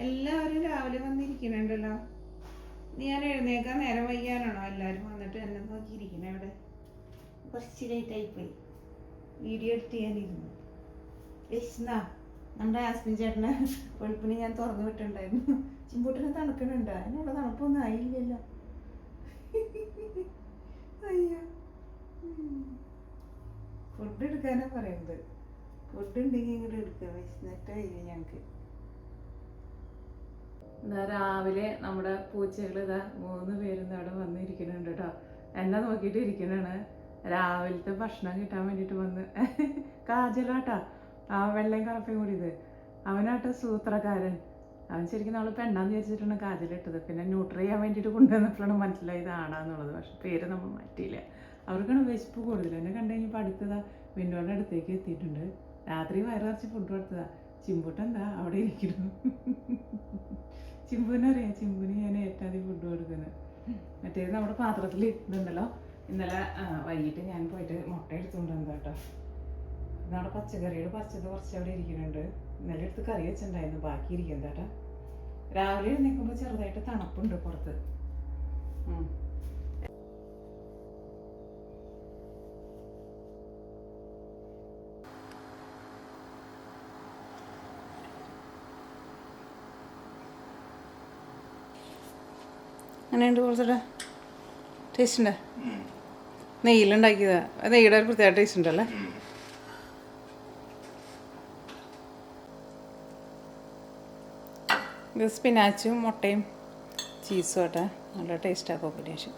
എല്ലാവരും രാവിലെ വന്നിരിക്കണുണ്ടല്ലോ. ഞാൻ എഴുന്നേക്കാൻ നേരം വൈകാനാണോ എല്ലാവരും വന്നിട്ട് എന്നെ നോക്കിയിരിക്കണേ? അവിടെ കുറച്ച് ലേറ്റായിപ്പോയി. Video edit ചെയ്യാനിരുന്നു. എന്നാ നമ്മുടെ ആസ്മിൻ ചേട്ടനെ വെളുപ്പിന് ഞാൻ തുറന്നു വിട്ടുണ്ടായിരുന്നു. ചിമ്പൂട്ടിനെ തണുക്കണുണ്ടോ? അതിനുള്ള തണുപ്പൊന്നും ആയില്ലല്ലോ. അയ്യോ, ഫുഡ് എടുക്കാനാ പറയുന്നത്. ഫുഡ് ഉണ്ടെങ്കിൽ ഇങ്ങോട്ട് എടുക്കുക. വിശന്നിട്ട് വയ്യ ഞങ്ങൾക്ക്. എന്താ രാവിലെ നമ്മുടെ പൂച്ചകൾ ഇതാ 3 പേരും അവിടെ വന്നിരിക്കുന്നുണ്ട് കേട്ടോ. എന്നെ നോക്കിയിട്ട് ഇരിക്കണാണ്. രാവിലത്തെ ഭക്ഷണം കിട്ടാൻ വേണ്ടിയിട്ട് വന്ന്. കാജലാട്ടാ, ആ വെള്ളയും കറുപ്പയും കൂടി ഇത്. അവനാട്ടോ സൂത്രക്കാരൻ. അവൻ ശരിക്കും നമ്മൾ പെണ്ണാന്ന് വിചാരിച്ചിട്ടാണ് കാജലിട്ടത്. പിന്നെ ന്യൂട്രി ചെയ്യാൻ വേണ്ടിയിട്ട് കൊണ്ടുവന്നപ്പോഴാണ് മനസ്സിലായത് ആണാന്നുള്ളത്. പക്ഷെ പേര് നമ്മൾ മാറ്റിയില്ല. അവർക്കാണ് വിശപ്പ് കൂടുതൽ. എന്നെ കണ്ടു കഴിഞ്ഞപ്പോൾ അടുത്തതാ വിൻഡോയുടെ അടുത്തേക്ക് എത്തിയിട്ടുണ്ട്. രാത്രി വയറിറച്ച് ഫുഡ് കൊടുത്തതാ. ചിമ്പൂട്ടെന്താ അവിടെ ഇരിക്കുന്നു. ചിമ്പുവിനറിയാം, ചിമ്പുവിന് ഞാൻ ഏറ്റവും ഫുഡ് കൊടുക്കുന്നത്. മറ്റേത് നമ്മുടെ പാത്രത്തിൽ ഇട്ടുണ്ടല്ലോ. ഇന്നലെ വൈകിട്ട് ഞാൻ പോയിട്ട് മുട്ട എടുത്തുകൊണ്ട് വന്നു കേട്ടോ. നമ്മുടെ പച്ചക്കറികൾ പച്ചത് കുറച്ച് അവിടെ ഇരിക്കുന്നുണ്ട്. ഇന്നലെ എടുത്ത് കറി വെച്ചിട്ടുണ്ടായിരുന്നു, ബാക്കി ഇരിക്കുന്നത് കേട്ടോ. രാവിലെ എഴുന്നേൽക്കുമ്പോൾ ചെറുതായിട്ട് തണുപ്പുണ്ട് പുറത്ത്. അങ്ങനെയുണ്ട് കുറച്ചുകൂടെ ടേസ്റ്റ് ഉണ്ട്. നെയ്യിലുണ്ടാക്കിയതാ. നെയ്യുടെ ഒരു പ്രത്യേക ടേസ്റ്റ് ഉണ്ടല്ലേ. ഇത് സ്പിനാച്ചും മുട്ടയും ചീസും ആട്ടെ. നല്ല ടേസ്റ്റാണ് കോമ്പിനേഷൻ.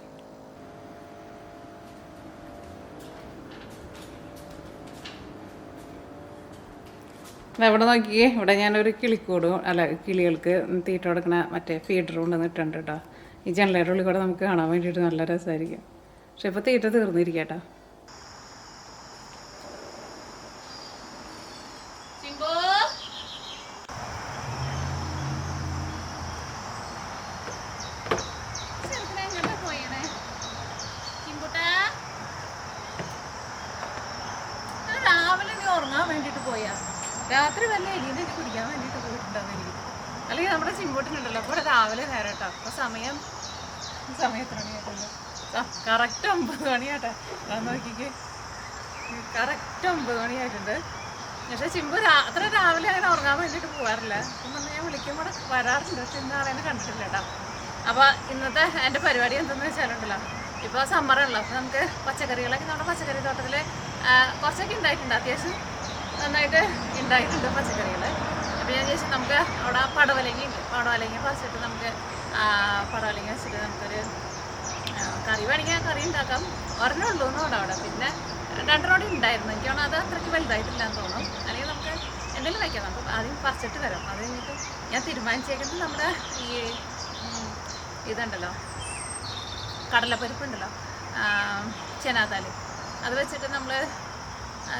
ഇവിടെ നോക്കിയേ, ഇവിടെ ഞാനൊരു കിളിക്കൂടും കിളികൾക്ക് തീറ്റ കൊടുക്കണ മറ്റേ ഫീഡർ കൊണ്ടുവന്ന് ഇട്ടുണ്ട് കേട്ടോ. ഈ ജനലയുടെ ഉള്ളിൽ കൂടെ നമുക്ക് കാണാൻ വേണ്ടിയിട്ട് നല്ല രസമായിരിക്കും. പക്ഷെ ഇപ്പോൾ തീറ്റ തീർന്നിരിക്കട്ടോ. രാവിലെ നീ ഉറങ്ങാൻ വേണ്ടിയിട്ട് പോയാ? രാത്രി വല്ല എലീൻ്റെ കുടിക്കാൻ വേണ്ടിയിട്ട് പോയിട്ടുണ്ടാവുമായിരിക്കും. അല്ലെങ്കിൽ നമ്മുടെ ചിമ്പോട്ടിനുണ്ടല്ലോ. അപ്പോൾ രാവിലെ നേരം കേട്ടോ. അപ്പോൾ സമയം എത്ര മണിയായിട്ടല്ലോ? കറക്റ്റ് 9 മണിയാട്ടെ. ഞാൻ നോക്കിക്ക്, കറക്റ്റ് 9 മണിയായിട്ടുണ്ട്. പക്ഷേ ചിമ്പു അത്ര രാവിലെ അങ്ങനെ ഉറങ്ങാൻ വേണ്ടിയിട്ട് പോകാറില്ല. അപ്പം ഞാൻ വിളിക്കുമ്പോൾ വരാറുണ്ട്. പക്ഷെ ഇന്ന് ആളെ കണ്ടിട്ടില്ല കേട്ടോ. അപ്പോൾ ഇന്നത്തെ എൻ്റെ പരിപാടി എന്തെന്ന് വെച്ചാലുണ്ടല്ലോ, ഇപ്പോൾ സമ്മറുണ്ടല്ലോ. അപ്പോൾ നമുക്ക് പച്ചക്കറികളൊക്കെ നമ്മുടെ പച്ചക്കറി തോട്ടത്തിൽ കുറച്ചൊക്കെ ഉണ്ടായിട്ടുണ്ട്. അത്യാവശ്യം നന്നായിട്ട് ഉണ്ടായിട്ടുണ്ട് പച്ചക്കറികൾ. അപ്പോൾ ഞാൻ ചോദിച്ചാൽ നമുക്ക് അവിടെ പടവലങ്ങ പറിച്ചിട്ട് നമുക്ക് പടവലങ്ങ വെച്ചിട്ട് നമുക്കൊരു കറി വേണമെങ്കിൽ കറി ഉണ്ടാക്കാം. ഒരെണ്ണമുള്ളൂ എന്നോട് അവിടെ. പിന്നെ 2 ഉണ്ടായിരുന്നു. എനിക്ക് തോന്നുന്നു അത് അത്രയ്ക്ക് വലുതായിട്ടില്ല എന്ന് തോന്നും. അല്ലെങ്കിൽ നമുക്ക് എന്തെങ്കിലും വയ്ക്കാം. നമുക്ക് ആദ്യം പറിച്ചിട്ട് വരാം. അത് കഴിഞ്ഞിട്ട് ഞാൻ തീരുമാനിച്ചേക്കുന്നത് നമ്മുടെ ഈ ഇതുണ്ടല്ലോ, കടലപ്പരിപ്പുണ്ടല്ലോ, ചെനാതാലി, അത് വെച്ചിട്ട് നമ്മൾ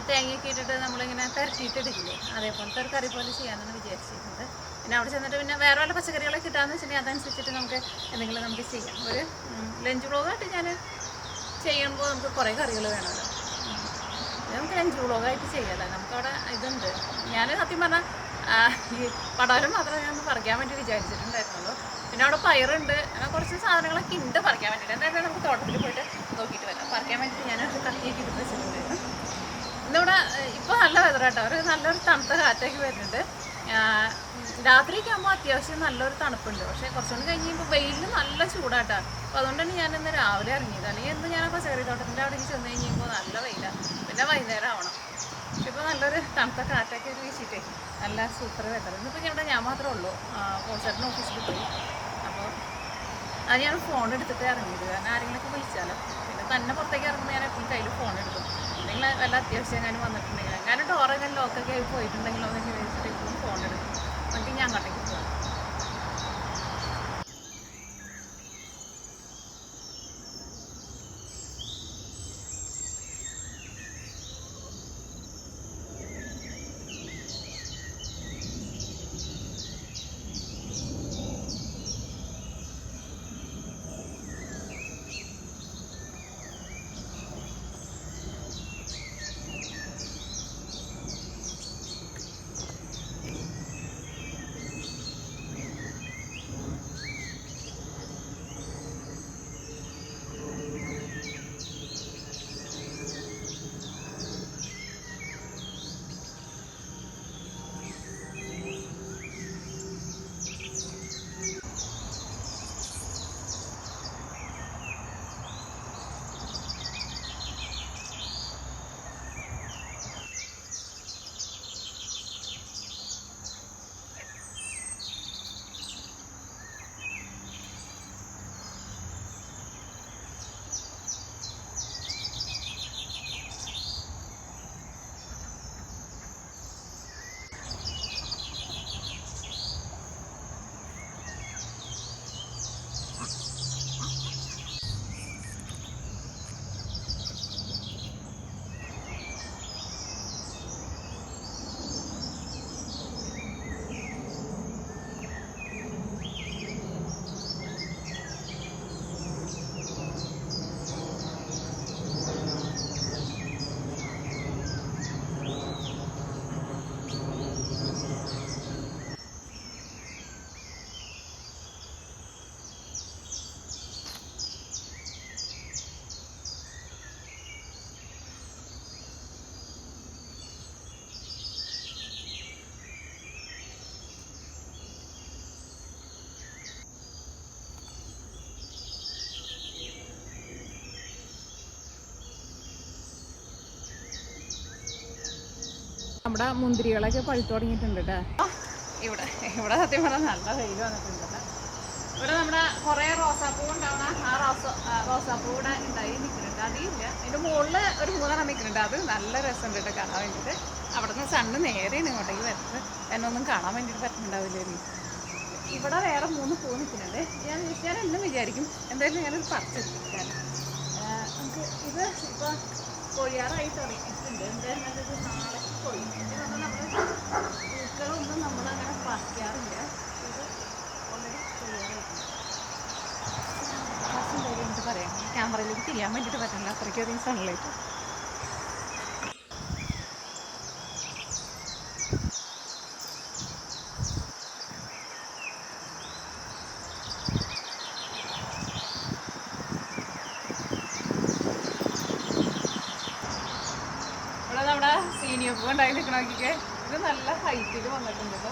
തേങ്ങയൊക്കെ ഇട്ടിട്ട് നമ്മളിങ്ങനെ പെരട്ടിയിട്ടിടില്ലേ, അതേപോലത്തെ ഒരു കറി പോലെ ചെയ്യാമെന്നാണ് വിചാരിച്ചിരുന്നത്. പിന്നെ അവിടെ ചെന്നിട്ട് പിന്നെ വേറെ വല്ല പച്ചക്കറികളൊക്കെ കിട്ടാമെന്ന് വെച്ചിട്ടുണ്ടെങ്കിൽ അതനുസരിച്ചിട്ട് നമുക്ക് എന്തെങ്കിലും നമുക്ക് ചെയ്യാം. ഒരു ലഞ്ച് വ്ളോഗായിട്ട് ഞാൻ ചെയ്യുമ്പോൾ നമുക്ക് കുറേ കറികൾ വേണമല്ലോ. നമുക്ക് ലഞ്ച് വ്ളോഗായിട്ട് ചെയ്യാമല്ലോ. നമുക്കവിടെ ഇതുണ്ട്. ഞാൻ സത്യം പറഞ്ഞാൽ ഈ പടവലം മാത്രമേ ഞാൻ പറിക്കാൻ വേണ്ടി വിചാരിച്ചിട്ടുണ്ടായിരുന്നുള്ളൂ. പിന്നെ അവിടെ പയറുണ്ട്, കുറച്ച് സാധനങ്ങളൊക്കെ ഉണ്ട് പറിക്കാൻ വേണ്ടിയിട്ട്. എന്തായാലും നമുക്ക് തോട്ടത്തിൽ പോയിട്ട് നോക്കിയിട്ട് വരാം. പറിക്കാൻ വേണ്ടിയിട്ട് ഞാനൊരു കത്തിയൊക്കെ എടുത്ത് വെച്ചിട്ടുണ്ടായിരുന്നു. ഇന്നിവിടെ ഇപ്പോൾ നല്ല വെതർ കേട്ടോ. ഒരു നല്ലൊരു തണുത്ത കാറ്റൊക്കെ വരുന്നുണ്ട്. രാത്രിയൊക്കെ ആകുമ്പോൾ അത്യാവശ്യം നല്ലൊരു തണുപ്പുണ്ട്. പക്ഷേ കുറച്ചുകൂടി കഴിഞ്ഞ് കഴിയുമ്പോൾ വെയിലിന് നല്ല ചൂടാട്ടോ. അപ്പോൾ അതുകൊണ്ട് തന്നെ ഞാനിന്ന് രാവിലെ ഇറങ്ങിയത്. അല്ലെങ്കിൽ ഇന്ന് ഞാൻ പച്ചക്കറി തോട്ടത്തിൻ്റെ അവിടേക്ക് ചെന്ന് കഴിയുമ്പോൾ നല്ല വെയിലാണ്. പിന്നെ വൈകുന്നേരം ആവണം. പക്ഷെ ഇപ്പോൾ നല്ലൊരു തണുത്ത കാറ്റൊക്കെ വീശിയിട്ടേ നല്ല സൂപ്പർ വെതർ. ഇന്നിപ്പോൾ ഇവിടെ ഞാൻ മാത്രമേ ഉള്ളൂ. പോസ്റ്ററിന് ഓഫീസിൽ പോയി. അപ്പോൾ അത് ഞാൻ ഫോൺ എടുത്തിട്ട് ഇറങ്ങിയത്. കാരണം ആരെങ്കിലുമൊക്കെ വിളിച്ചാലോ. പിന്നെ തന്നെ പുറത്തേക്ക് ഇറങ്ങുമ്പോൾ ഞാൻ എപ്പോഴും കയ്യിൽ ഫോൺ എടുക്കും. അല്ലെങ്കിൽ വല്ല അത്യാവശ്യം ഞാൻ വന്നിട്ടുണ്ടെങ്കിൽ, ഞാൻ ഡോറെല്ലാം ലോക്കൊക്കെ ആയി പോയിട്ടുണ്ടെങ്കിലോ എന്ന് ചോദിച്ചിട്ട് എപ്പോഴും ഫോൺ എടുക്കും. എന്നിട്ട് ഞാൻ അങ്ങോട്ടേക്ക് പോകാം. നമ്മുടെ മുന്തിരികളൊക്കെ പഴുത്തു തുടങ്ങിയിട്ടുണ്ട് കേട്ടോ. ഇവിടെ ഇവിടെ സത്യം പറഞ്ഞാൽ നല്ല വെയിൽ വന്നിട്ടുണ്ട് കേട്ടോ. ഇവിടെ നമ്മുടെ കുറേ റോസാപ്പൂ ഉണ്ടാവണ ആ റോസാപ്പൂ ഇവിടെ ഉണ്ടായി നിൽക്കുന്നുണ്ട്. അതില്ല, അതിൻ്റെ മുകളിൽ ഒരു 3 നിൽക്കുന്നുണ്ട്. അത് നല്ല രസമുണ്ട് കേട്ടോ കാണാൻ വേണ്ടിയിട്ട്. അവിടെ നിന്ന് സണ്ണ് നേരെ ഇങ്ങോട്ടേക്ക് വരുന്നത് എന്നൊന്നും കാണാൻ വേണ്ടിയിട്ട് പറ്റുന്നുണ്ടാവില്ലായിരുന്നു. ഇവിടെ വേറെ 3 പൂ നിൽക്കുന്നുണ്ട്. ഞാൻ എന്നും വിചാരിക്കും എന്തായാലും ഞാനൊരു പറിച്ചെടുക്കാൻ. നമുക്ക് ഇത് ഇപ്പോൾ കൊഴിയാറായി തുടങ്ങിയിട്ടുണ്ട്. എന്തായാലും ഇത് നാളെ കൊഴിയും. നമ്മൾ പൂക്കളൊന്നും നമ്മളങ്ങനെ പറിക്കാറില്ല. ഇത് ഓൾറെഡി കൊഴിയാറായിട്ടുണ്ട്. കുറച്ചും കാര്യം എനിക്ക് പറയാം, ക്യാമറയിലേക്ക് തിരിയാൻ വേണ്ടിയിട്ട് പറ്റില്ല, അത്രയ്ക്കധികം സൺലൈറ്റ്. നമ്മുടെ സീനിയപ്പൂ ഉണ്ടായി നിൽക്കണമെങ്കിൽ ഇത് നല്ല ഹൈറ്റിൽ വന്നിട്ടുണ്ട് കേട്ടോ.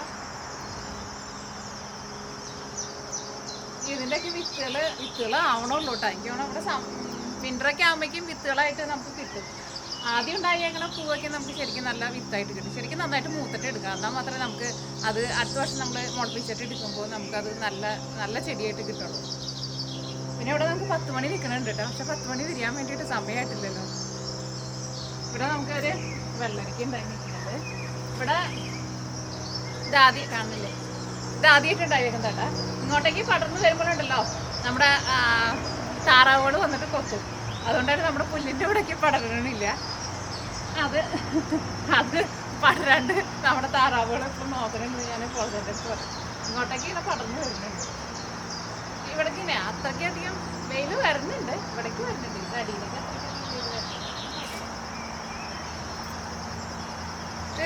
ഇതിൻ്റെയൊക്കെ വിത്തുകൾ ആവണുള്ളൂ കേട്ടോ. എനിക്ക് വേണം ഇവിടെ വിൻ്ററൊക്കെ ആകുമ്പോഴേക്കും വിത്തുകളായിട്ട് നമുക്ക് കിട്ടും. ആദ്യം ഉണ്ടായി അങ്ങനെ പൂവൊക്കെ നമുക്ക് ശരിക്കും നല്ല വിത്തായിട്ട് കിട്ടും. ശരിക്കും നന്നായിട്ട് മൂത്തിട്ട് എടുക്കാം. എന്നാൽ മാത്രമേ നമുക്ക് അത് അടുത്ത വർഷം നമ്മൾ മുളപ്പിച്ചിട്ട് എടുക്കുമ്പോൾ നമുക്കത് നല്ല നല്ല ചെടിയായിട്ട് കിട്ടുള്ളൂ. പിന്നെ ഇവിടെ നമുക്ക് 10 മണി നിൽക്കണുണ്ട് കേട്ടോ. പക്ഷെ 10 മണി തിരിയാൻ വേണ്ടിയിട്ട് സമയമായിട്ടില്ലല്ലോ. ഇവിടെ നമുക്കൊരു വെള്ളരിക്ക ഉണ്ടായി നിൽക്കുന്നത്. ഇവിടെ ഇതാദ്യം കാണുന്നില്ലേ, ഇതാദ്യമായിട്ട് ഉണ്ടായിരിക്കും കേട്ടോ. ഇങ്ങോട്ടേക്ക് പടർന്ന് വരുമ്പോഴുണ്ടല്ലോ നമ്മുടെ താറാവുകൾ വന്നിട്ട് കൊത്തും. അതുകൊണ്ടാണ് നമ്മുടെ പുല്ലിൻ്റെ ഇവിടേക്ക് പടരണില്ല. അത് പടരാണ്ട് നമ്മുടെ താറാവുകൾ ഇപ്പോൾ നോക്കണമെന്ന് ഞാൻ പോലത്തെ പറയും. ഇങ്ങോട്ടേക്ക് ഇങ്ങനെ പടർന്ന് വരുന്നുണ്ട്. ഇവിടേക്ക് ഇങ്ങനെ അത്രയ്ക്കധികം വെയിൽ വരുന്നുണ്ട്. ഇവിടേക്ക് വരുന്നുണ്ട്. ഇത് അടിയിലേക്ക്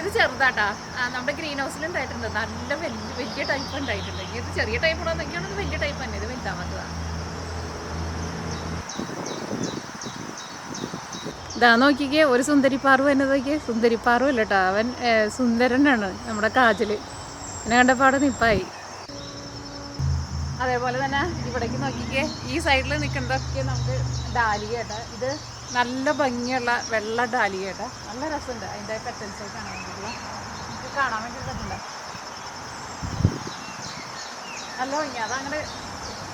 ഇത് ചെറുതാട്ടാ. നമ്മുടെ ഗ്രീൻ ഹൗസിൽ ഉണ്ടായിട്ടുണ്ട്. നല്ല വലിയ ടൈപ്പ് ഉണ്ടായിട്ടുണ്ട്. ഇത് ചെറിയ ടൈപ്പ് ഉണ്ടോ എനിക്കാണത് വലിയ ടൈപ്പ് തന്നെ. ഇത് വലുതാവാത്തതാണ്. ഇതാ നോക്കിക്കേ, ഒരു സുന്ദരിപ്പാറു തന്നെ നോക്കിയേ. സുന്ദരിപ്പാറു അല്ല കേട്ടോ, അവൻ സുന്ദരനാണ് നമ്മുടെ കാജൽ. എന്നെ കണ്ടപ്പാട് നിപ്പായി. അതേപോലെ തന്നെ ഇവിടേക്ക് നോക്കിക്കേ, ഈ സൈഡിൽ നിൽക്കുന്നതൊക്കെ നമുക്ക് ഡാലിയ കേട്ടോ. ഇത് നല്ല ഭംഗിയുള്ള വെള്ള ഡാലിയ കേട്ടോ. നല്ല രസമുണ്ട് അതിൻ്റെ പെറ്റൽസ് കാണാൻ വേണ്ടിയിട്ടുള്ള. നമുക്ക് കാണാൻ വേണ്ടി പറ്റില്ല, നല്ല ഭംഗി. അതങ്ങനെ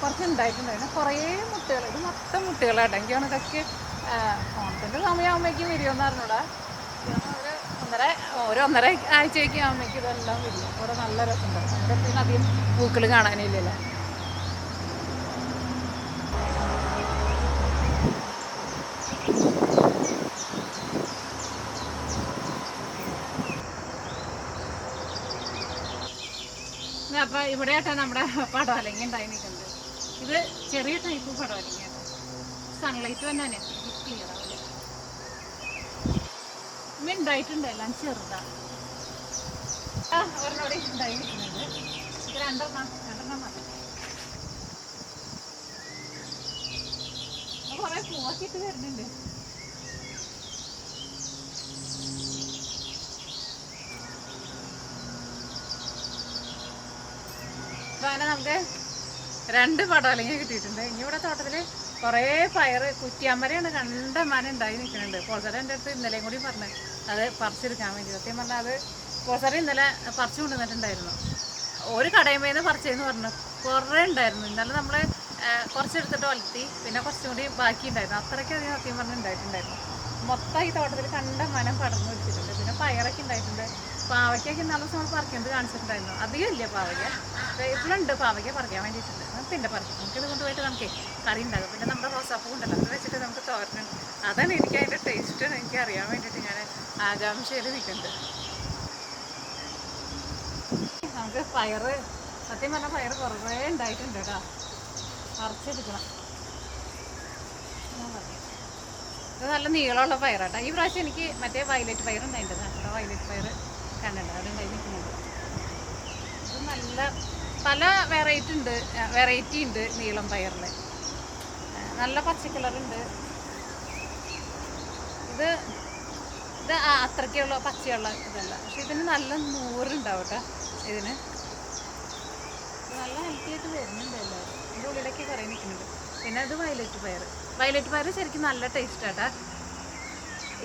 കുറച്ച് ഉണ്ടായിട്ടുണ്ടായിരുന്നു. കുറേ മുട്ടകൾ, ഇത് മൊത്തം മുട്ടകളാട്ടോ. എനിക്കാണ് ഇതൊക്കെ ഓണത്തിൻ്റെ സമയമാകുമ്പോഴേക്കും വരുമെന്ന് അറിഞ്ഞൂടാ. ഒരു ഒന്നര ആഴ്ചയൊക്കെ ആകുമ്പോഴേക്കും ഇതെല്ലാം വരും. ഇവിടെ നല്ല രസമുണ്ട്. നമ്മുടെ പിന്നെ അധികം പൂക്കൾ കാണാനില്ലല്ലോ. അപ്പോൾ ഇവിടെ ആയിട്ടാ നമ്മുടെ പടവലങ്ങ ഉണ്ടായി നിൽക്കുന്നത്. ഇത് ചെറിയ ടൈപ്പ് പടവലങ്ങയാണ്. സൺലൈറ്റ് തന്നെ ക്ലിയർ ആവില്ല. ഇമ്മ ഉണ്ടായിട്ടുണ്ട്, എല്ലാം ചെറുതാണ്. ഒരെണ്ണോടെ ഉണ്ടായി നിൽക്കുന്നുണ്ട്. ഇത് രണ്ടെണ്ണം മതി. കുറേ പൂവൊക്കെ ഇട്ട് വരുന്നുണ്ട്. അങ്ങനെ നമുക്ക് 2 പടവലങ്ങ കിട്ടിയിട്ടുണ്ട്. ഇനി ഇവിടെ തോട്ടത്തിൽ കുറേ പയർ കുറ്റിയാമ്പരയാണ് കണ്ടമാനം ഉണ്ടായി നിൽക്കുന്നുണ്ട്. പോൾസറ എൻ്റെ അടുത്ത് ഇന്നലെയും കൂടി പറഞ്ഞു അത് പറിച്ചെടുക്കാൻ വേണ്ടി. സത്യം പറഞ്ഞാൽ അത് പോൾസറ ഇന്നലെ പറിച്ചു കൊണ്ടുവന്നിട്ടുണ്ടായിരുന്നു. ഒരു കടയുമേൽ നിന്ന് പറിച്ചതെന്ന് പറഞ്ഞു. കുറേ ഉണ്ടായിരുന്നു. ഇന്നലെ നമ്മൾ കുറച്ചെടുത്തിട്ട് വളർത്തി, പിന്നെ കുറച്ചും കൂടി ബാക്കി ഉണ്ടായിരുന്നു. അത്രയ്ക്കധികം സത്യം പറഞ്ഞ് ഉണ്ടായിട്ടുണ്ടായിരുന്നു. മൊത്തം ഈ തോട്ടത്തിൽ കണ്ടമാനം പടർന്നു വെച്ചിട്ടുണ്ട്. പിന്നെ പയറൊക്കെ ഉണ്ടായിട്ടുണ്ട്. പാവയ്ക്കൊക്കെ ഇന്നാളെ ദിവസം നമ്മൾ പറിക്കുന്നത് കാണിച്ചിട്ടുണ്ടായിരുന്നു. അധികം ഇല്ല പാവയ്ക്ക, ഇപ്പോഴുണ്ട് പാവയ്ക്ക പറിക്കാൻ വേണ്ടിയിട്ടുണ്ട്. പിന്നെ പറിക്കും. നമുക്കിത് കൊണ്ടുപോയിട്ട് നമുക്ക് കറി ഉണ്ടാകും. പിന്നെ നമ്മുടെ റോസാപ്പൂ ഉണ്ടല്ലോ, അത് വെച്ചിട്ട് നമുക്ക് തോരൻ. അതാണ് എനിക്ക് അതിൻ്റെ ടേസ്റ്റ് എനിക്ക് അറിയാൻ വേണ്ടിയിട്ട് ഞാൻ ആകാംക്ഷയിൽ നിൽക്കുന്നുണ്ട്. നമുക്ക് പയറ്, സത്യം പറഞ്ഞാൽ പയറ് കുറേ ഉണ്ടായിട്ടുണ്ട് കേട്ടോ. പറിച്ചെടുക്കണം. ഇത് നല്ല നീളമുള്ള പയറാട്ടോ. ഈ പ്രാവശ്യം എനിക്ക് മറ്റേ വയലറ്റ് പയർ ഉണ്ടായിട്ടുണ്ട്. നമ്മുടെ വയലറ്റ് പയർ കണ്ടുണ്ട്, അവിടെ ഉണ്ടായി നിൽക്കുന്നുണ്ട്. ഇത് നല്ല പല വെറൈറ്റി ഉണ്ട് നീളം പയറിൽ. നല്ല പച്ചക്കളറുണ്ട്. ഇത് അത്രയ്ക്കുള്ള പച്ചയുള്ള ഇതല്ല. പക്ഷെ ഇതിന് നല്ല നൂറുണ്ടാവും കേട്ടോ. ഇതിന് നല്ല ഹെൽത്തി ആയിട്ട് വരുന്നുണ്ട് എല്ലാവരും. ഇതിൻ്റെ ഉള്ളിലേക്ക് കറി നിൽക്കുന്നുണ്ട്. പിന്നെ അത് വയലറ്റ് പയർ ശരിക്കും നല്ല ടേസ്റ്റ് ആട്ടാ.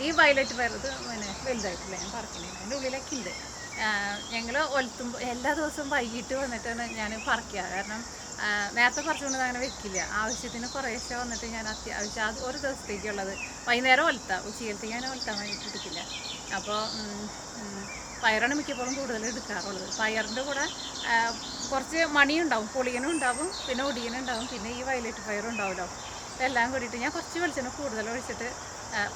ഈ വയലറ്റ് പയർ ഇത് പിന്നെ വലുതായിട്ടില്ല, ഞാൻ പറക്കണേ അതിൻ്റെ ഉള്ളിലൊക്കെ ഉണ്ട്. ഞങ്ങൾ ഒലത്തുമ്പോൾ എല്ലാ ദിവസവും വൈകിട്ട് വന്നിട്ടാണ് ഞാൻ പറിക്കുക. കാരണം നേരത്തെ പറിച്ചുകൊണ്ട് അങ്ങനെ വെക്കില്ല, ആവശ്യത്തിന് കുറേശ്ശെ വന്നിട്ട് ഞാൻ അത്യാവശ്യം അത് ഒരു ദിവസത്തേക്കുള്ളത് വൈകുന്നേരം ഒലത്താം, ഉച്ചയിലത്തേക്ക് ഞാൻ ഒലത്താൻ വേണ്ടിയിട്ട് എടുക്കില്ല. അപ്പോൾ പയറാണ് മിക്കപ്പോഴും കൂടുതൽ എടുക്കാറുള്ളത്. പയറിൻ്റെ കൂടെ കുറച്ച് മണിയുണ്ടാവും, പൊളിയനും ഉണ്ടാവും, പിന്നെ ഒടിയനുണ്ടാവും, പിന്നെ ഈ വയലറ്റ് പയറും ഉണ്ടാവുമല്ലോ. എല്ലാം കൂടിയിട്ട് ഞാൻ കുറച്ച് വെളിച്ചെണ്ണ കൂടുതൽ ഒഴിച്ചിട്ട്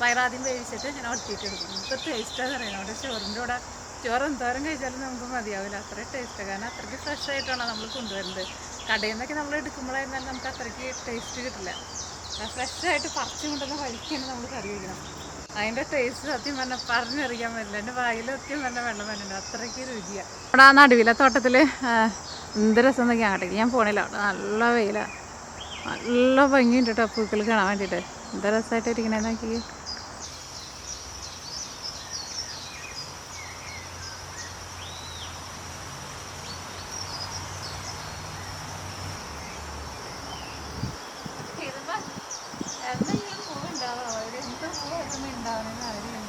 പയറാദ്യം വേവിച്ചിട്ട് ഞാൻ ഒലത്തിയിട്ട് എടുക്കും. നമുക്ക് ടേസ്റ്റാന്ന് പറയുന്നത് അവിടെ ചോറിൻ്റെ കൂടെ ചോറ് എന്തോരം കഴിച്ചാലും നമുക്ക് മതിയാവില്ല, അത്ര ടേസ്റ്റ്. കാരണം അത്രയ്ക്ക് ഫ്രഷ് ആയിട്ടാണ് നമ്മൾ കൊണ്ടുവരുന്നത്. കടയിൽ നിന്നൊക്കെ നമ്മൾ എടുക്കുമ്പോഴായിരുന്നാലും നമുക്ക് അത്രയ്ക്ക് ടേസ്റ്റ് കിട്ടില്ല. ഫ്രഷായിട്ട് പറിച്ചു കൊണ്ടുവന്ന വഴിക്കാണ് നമ്മൾ കറി വയ്ക്കണം. അതിൻ്റെ ടേസ്റ്റ് സത്യം പറഞ്ഞാൽ പറഞ്ഞറിയാൻ പറ്റില്ല. എൻ്റെ വായിൽ സത്യം പറഞ്ഞാൽ വെള്ളം വരുന്നുണ്ട്, അത്രയ്ക്ക് രുചിയാണ്. അവിടെ ആ നടുവിലെ തോട്ടത്തിൽ എന്ത് രസം എന്നൊക്കെ അങ്ങോട്ടേക്ക് ഞാൻ പോണില്ല. അവിടെ നല്ല വെയിലാണ്, നല്ല ഭംഗിയുണ്ട് കേട്ടോ പൂക്കൾ കാണാൻ വേണ്ടിയിട്ട്. എന്താ രസമായിട്ട് ഇരിക്കണേന്ന് നോക്കി. എന്തെങ്കിലും പൂവുണ്ടാവാം, എന്ത് പൂവൊന്നും ഉണ്ടാവണമെന്ന് അറിയില്ല.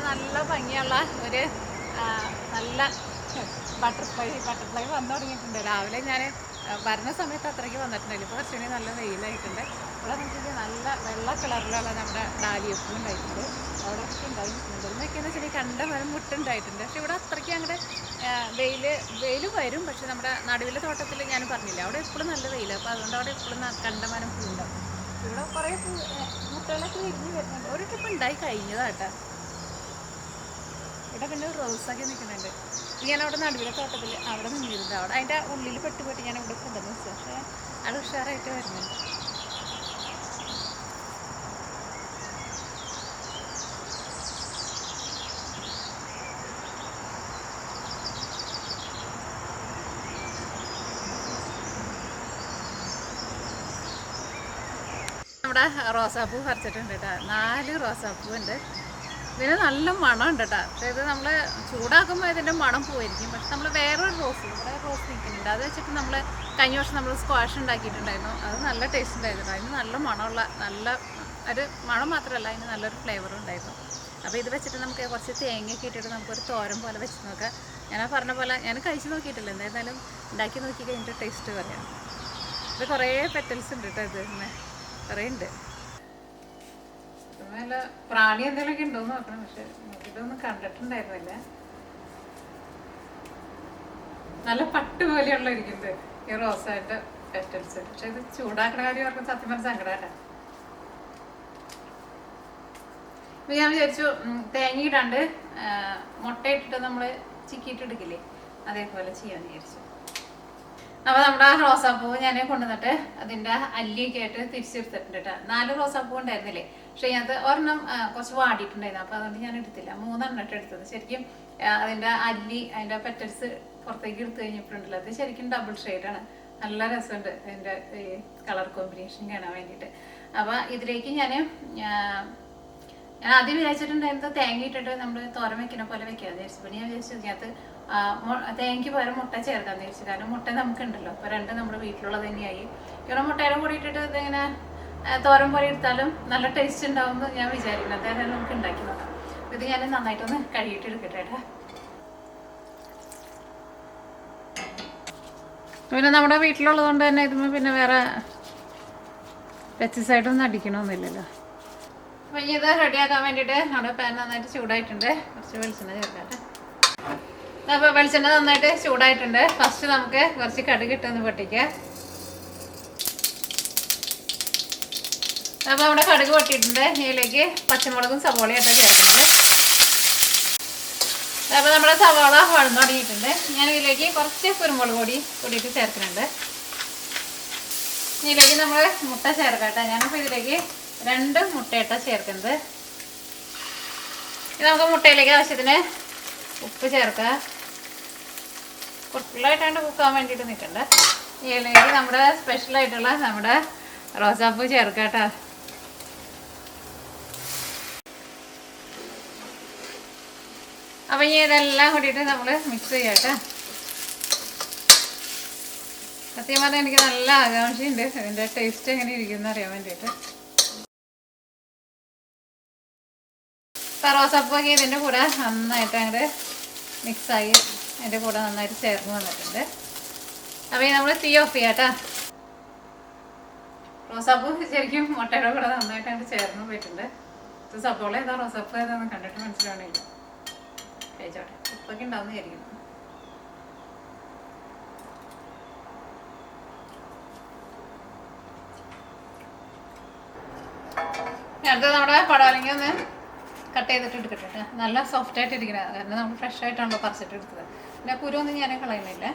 നല്ല ഭംഗിയുള്ള ഒരു നല്ല ബട്ടർഫ്ലൈ വന്നു തുടങ്ങിയിട്ടുണ്ട്. രാവിലെ ഞാൻ വരുന്ന സമയത്ത് അത്രയ്ക്ക് വന്നിട്ടുണ്ടായില്ല, ഇപ്പോൾ കുറച്ചുകൂടി നല്ല വെയിലായിട്ടുണ്ട്. ഇവിടെ നോക്കിയിട്ട് നല്ല വെള്ള കളറിലുള്ള നമ്മുടെ ഡാലിയപ്പൂ ഉണ്ടായിട്ടുണ്ട്, അവിടെ ഒക്കെ ഉണ്ടായിട്ടുണ്ട്. എന്നൊക്കെയെന്ന് വെച്ചിട്ടുണ്ടെങ്കിൽ കണ്ടമരം മുട്ടുണ്ടായിട്ടുണ്ട്. പക്ഷെ ഇവിടെ അത്രയ്ക്ക് അങ്ങോട്ട് വെയിൽ വരും. പക്ഷെ നമ്മുടെ നടുവിലെ തോട്ടത്തിൽ ഞാൻ പറഞ്ഞില്ല, അവിടെ എപ്പോഴും നല്ല വെയിലാണ്. അപ്പോൾ അതുകൊണ്ട് അവിടെ എപ്പോഴും കണ്ടമരം പൂണ്ടാവും. ഇവിടെ കുറേ മുട്ടകളൊക്കെ വിരിഞ്ഞ് വരുന്നുണ്ട്. ഒരു ട്രിപ്പ് ഉണ്ടായി കഴിഞ്ഞതാട്ടോ. ഇവിടെ പിന്നെ റോസൊക്കെ നിൽക്കുന്നുണ്ട്. ഞാൻ അവിടെ നടുവിലെ തോട്ടത്തിൽ അവിടെ നിന്നിരുന്നത്, അവിടെ അതിൻ്റെ ഉള്ളിൽ പെട്ട് ഞാൻ ഇവിടെ കൊണ്ടുവന്ന് വെച്ചു. പക്ഷേ അത് ഉഷാറായിട്ട് വരുന്നുണ്ട്. നമ്മുടെ റോസാപ്പൂ പറിച്ചിട്ടുണ്ട് കേട്ടോ. 4 റോസാപ്പൂ ഉണ്ട്. ഇതിന് നല്ല മണം ഉണ്ട് കേട്ടോ. പക്ഷേ ഇത് നമ്മൾ ചൂടാക്കുമ്പോൾ ഇതിൻ്റെ മണം പോയിരിക്കും. പക്ഷെ നമ്മൾ വേറൊരു ഇവിടെ റോസ് നിൽക്കുന്നുണ്ട്. അത് വെച്ചിട്ട് നമ്മൾ കഴിഞ്ഞ വർഷം നമ്മൾ സ്ക്വാഷ് ഉണ്ടാക്കിയിട്ടുണ്ടായിരുന്നു. അത് നല്ല ടേസ്റ്റ് ഉണ്ടായിരുന്നു. അതിന് നല്ല മണമുള്ള നല്ല ഒരു മണം മാത്രമല്ല, അതിന് നല്ലൊരു ഫ്ലേവറും ഉണ്ടായിരുന്നു. അപ്പോൾ ഇത് വെച്ചിട്ട് നമുക്ക് കുറച്ച് തേങ്ങയൊക്കെ ഇട്ടിട്ട് നമുക്കൊരു തോരൻ പോലെ വെച്ച് നോക്കാം. ഞാൻ പറഞ്ഞ പോലെ ഞാൻ കഴിച്ച് നോക്കിയിട്ടില്ല, എന്തായിരുന്നാലും ഉണ്ടാക്കി നോക്കി കഴിഞ്ഞിട്ട് ടേസ്റ്റ് പറയാം. ഇത് കുറേ പെറ്റൽസ് ഉണ്ട് കേട്ടോ. ഇത് തന്നെ കുറേ ഉണ്ട്. നല്ല പ്രാണി എന്തെങ്കിലുമൊക്കെ ഉണ്ടോയെന്ന് നോക്കണം. പക്ഷെ ഇതൊന്നും കണ്ടിട്ടുണ്ടായിരുന്നില്ല. നല്ല പട്ട് പോലെയുള്ള ഇരിക്കുന്നത് ഈ റോസായിട്ട് പെറ്റൽസ്. പക്ഷെ ഇത് ചൂടാക്കണ കാര്യം അവർക്ക് സത്യം പറഞ്ഞ സങ്കടമായിട്ടാ. ഇപ്പം ഞാൻ വിചാരിച്ചു തേങ്ങ ഇടാണ്ട് മുട്ടയിട്ടിട്ട് നമ്മൾ ചിക്കിയിട്ടെടുക്കില്ലേ, അതേപോലെ ചെയ്യാമെന്ന് വിചാരിച്ചു. അപ്പോൾ നമ്മുടെ റോസാപ്പൂ ഞാൻ കൊണ്ടുവന്നിട്ട് അതിൻ്റെ അല്ലിയൊക്കെ ആയിട്ട് തിരിച്ചെടുത്തിട്ടുണ്ട് കേട്ടോ. 4 റോസാപ്പൂ ഉണ്ടായിരുന്നില്ലേ, പക്ഷേ അതിനകത്ത് ഒരെണ്ണം കുറച്ച് വാടിയിട്ടുണ്ടായിരുന്നു. അപ്പോൾ അതുകൊണ്ട് ഞാൻ എടുത്തില്ല. 3 എണ്ണിട്ട് എടുത്തത്. ശരിക്കും അതിൻ്റെ അല്ലി അതിൻ്റെ പെറ്റൽസ് പുറത്തേക്ക് എടുത്തു കഴിഞ്ഞപ്പോഴുണ്ടല്ലോ, അത് ശരിക്കും ഡബിൾ ഷെയ്ഡാണ്. നല്ല രസമുണ്ട് അതിൻ്റെ ഈ കളർ കോമ്പിനേഷൻ കാണാൻ വേണ്ടിയിട്ട്. അപ്പോൾ ഇതിലേക്ക് ഞാൻ ആദ്യം വിചാരിച്ചിട്ടുണ്ടായിരുന്നത് തേങ്ങ ഇട്ടിട്ട് നമ്മൾ തോരൻ വെക്കുന്ന പോലെ വെക്കാമെന്ന് വിചാരിച്ചു. പിന്നെ ഞാൻ വിചാരിച്ചു ഇതിനകത്ത് തേങ്ങയ്ക്ക് പകരം മുട്ട ചേർക്കാമെന്ന് വിചാരിച്ചു. കാരണം മുട്ട നമുക്കുണ്ടല്ലോ, അപ്പോൾ 2 നമ്മുടെ വീട്ടിലുള്ളത് തന്നെയായി. ഇവിടെ മുട്ടയുടെ കൂടി ഇട്ടിട്ട് ഇതിങ്ങനെ തോരൻ പോലെ എടുത്താലും നല്ല ടേസ്റ്റ് ഉണ്ടാവുമെന്ന് ഞാൻ വിചാരിക്കുന്നത്. അതായത് നമുക്ക് ഉണ്ടാക്കി നോക്കാം. ഇത് ഞാൻ നന്നായിട്ടൊന്ന് കഴുകിയിട്ട് എടുക്കട്ടെ കേട്ടോ. പിന്നെ നമ്മുടെ വീട്ടിലുള്ളത് കൊണ്ട് തന്നെ ഇതുമ്പോൾ പിന്നെ വേറെ പെസ്റ്റിസൈഡൊന്നും അടിക്കണമെന്നില്ലല്ലോ. അപ്പം ഇനി ഇത് റെഡിയാക്കാൻ വേണ്ടിയിട്ട് നമ്മുടെ പാൻ നന്നായിട്ട് ചൂടായിട്ടുണ്ട്. കുറച്ച് വെളിച്ചെണ്ണ ചേർക്കാട്ടെ. അപ്പോൾ വെളിച്ചെണ്ണ നന്നായിട്ട് ചൂടായിട്ടുണ്ട്. ഫസ്റ്റ് നമുക്ക് കുറച്ച് കടുക് ഇട്ടൊന്ന് പൊട്ടിക്കാം. അപ്പോൾ നമ്മുടെ കടുക് പൊട്ടിയിട്ടുണ്ട്. ഇതിലേക്ക് പച്ചമുളകും സവോളയായിട്ടാണ് ചേർക്കുന്നത്. അപ്പോൾ നമ്മുടെ സവോള വഴന്നു തുടങ്ങിയിട്ടുണ്ട്. ഞാൻ ഇതിലേക്ക് കുറച്ച് കുരുമുളക് പൊടി കൂടിയിട്ട് ചേർക്കുന്നുണ്ട്. ഇതിലേക്ക് നമ്മൾ മുട്ട ചേർക്കട്ടെ. ഞാനിപ്പോൾ ഇതിലേക്ക് 2 മുട്ടയിട്ടാണ് ചേർക്കുന്നത്. ഇത് നമുക്ക് മുട്ടയിലേക്ക് ആവശ്യത്തിന് ഉപ്പ് ചേർക്കാം. ഫുള്ളായിട്ടാണ്ട് കുക്കാൻ വേണ്ടിയിട്ട് നിൽക്കണ്ട. ഇതിലേക്ക് നമ്മുടെ സ്പെഷ്യലായിട്ടുള്ള നമ്മുടെ റോസാപ്പൂ ചേർക്കാം കേട്ടോ. അപ്പം ഇനി ഇതെല്ലാം കൂടിയിട്ട് നമ്മൾ മിക്സ് ചെയ്യാം കേട്ടോ. സത്യം പറഞ്ഞാൽ എനിക്ക് നല്ല ആകാംക്ഷയുണ്ട് അതിൻ്റെ ടേസ്റ്റ് എങ്ങനെ ഇരിക്കുമെന്ന് അറിയാൻ വേണ്ടിയിട്ട്. റോസാപ്പൂക്കെ ഇതിൻ്റെ കൂടെ നന്നായിട്ട് അങ്ങോട്ട് മിക്സായി അതിൻ്റെ കൂടെ നന്നായിട്ട് ചേർന്ന് വന്നിട്ടുണ്ട്. അപ്പോൾ നമ്മൾ തീ ഓഫ് ചെയ്യാം കേട്ടോ. റോസാപ്പൂ ശരിക്കും മുട്ടയുടെ കൂടെ നന്നായിട്ട് അങ്ങോട്ട് ചേർന്ന് പോയിട്ടുണ്ട്. ഇത് സപ്പോള ഏതാ റോസാപ്പൂ ഏതാന്ന് കണ്ടിട്ട് മനസ്സിലാവണില്ല. കഴിച്ചോട്ടെ, ഉപ്പൊക്കെ ഉണ്ടാവുന്ന വിചാരിക്കുന്നു. അടുത്ത നമ്മുടെ പടവലങ്ങ ഒന്ന് കട്ട് ചെയ്തിട്ട് എടുക്കട്ടെ കേട്ടോ. നല്ല സോഫ്റ്റ് ആയിട്ട് ഇരിക്കുന്നത്, കാരണം നമ്മൾ ഫ്രഷ് ആയിട്ടാണല്ലോ പറിച്ചിട്ട് എടുത്തത്. പിന്നെ കുരുവൊന്നും ഞാൻ കളയുന്നില്ല.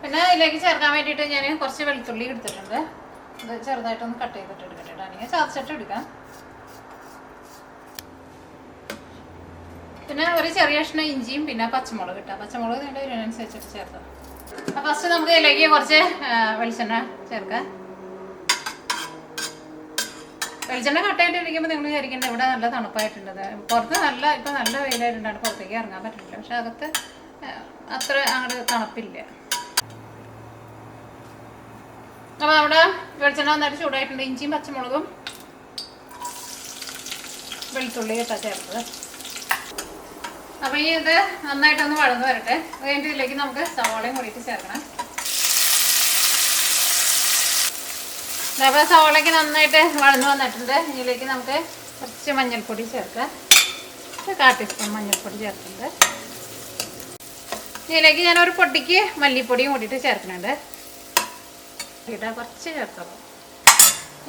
പിന്നെ ഇതിലേക്ക് ചേർക്കാൻ വേണ്ടിയിട്ട് ഞാൻ കുറച്ച് വെളുത്തുള്ളി എടുത്തിട്ടുണ്ട്. ഇത് ചെറുതായിട്ടൊന്ന് കട്ട് ചെയ്തിട്ട് എടുക്കട്ടെ കേട്ടോ. അല്ലെങ്കിൽ ചതച്ചിട്ട് എടുക്കാം. പിന്നെ ഒരു ചെറിയ കഷ്ണം ഇഞ്ചിയും പിന്നെ പച്ചമുളക് ഇട്ടാൽ പച്ചമുളക് നിങ്ങളുടെ ഇതിനനുസരിച്ചിട്ട് ചേർക്കാം. അപ്പോൾ ഫസ്റ്റ് നമുക്ക് ഇതിലേക്ക് കുറച്ച് വെളിച്ചെണ്ണ ചേർക്കാം. വെളിച്ചെണ്ണ കട്ടായിട്ടിരിക്കുമ്പോൾ നിങ്ങൾ വിചാരിക്കേണ്ടത് ഇവിടെ നല്ല തണുപ്പായിട്ടുണ്ട്. പുറത്ത് ഇപ്പം നല്ല വെയിലായിട്ടുണ്ടാണ്, പുറത്തേക്ക് ഇറങ്ങാൻ പറ്റില്ല. പക്ഷെ അകത്ത് അത്ര അങ്ങോട്ട് തണുപ്പില്ല. അപ്പോൾ നമ്മുടെ വെളിച്ചെണ്ണ നന്നായിട്ട് ചൂടായിട്ടുണ്ട്. ഇഞ്ചിയും പച്ചമുളകും വെളുത്തുള്ളി ഇട്ടാ ചേർത്തത്. അപ്പോൾ ഈ ഇത് നന്നായിട്ടൊന്ന് വഴന്ന് വരട്ടെ. അത് കഴിഞ്ഞിട്ട് ഇതിലേക്ക് നമുക്ക് സവാളയും കൂടിയിട്ട് ചേർക്കണം. അപ്പോൾ സവാളയ്ക്ക് നന്നായിട്ട് വഴന്ന് വന്നിട്ടുണ്ട്. ഇതിലേക്ക് നമുക്ക് കുറച്ച് മഞ്ഞൾപ്പൊടി ചേർക്കാം. 1/4 ടീസ്പൂൺ മഞ്ഞൾപ്പൊടി ചേർക്കുന്നുണ്ട്. ഇതിലേക്ക് ഞാനൊരു പൊട്ടിക്ക് മല്ലിപ്പൊടിയും കൂടിയിട്ട് ചേർക്കുന്നുണ്ട്. കുറച്ച് ചേർക്കാം.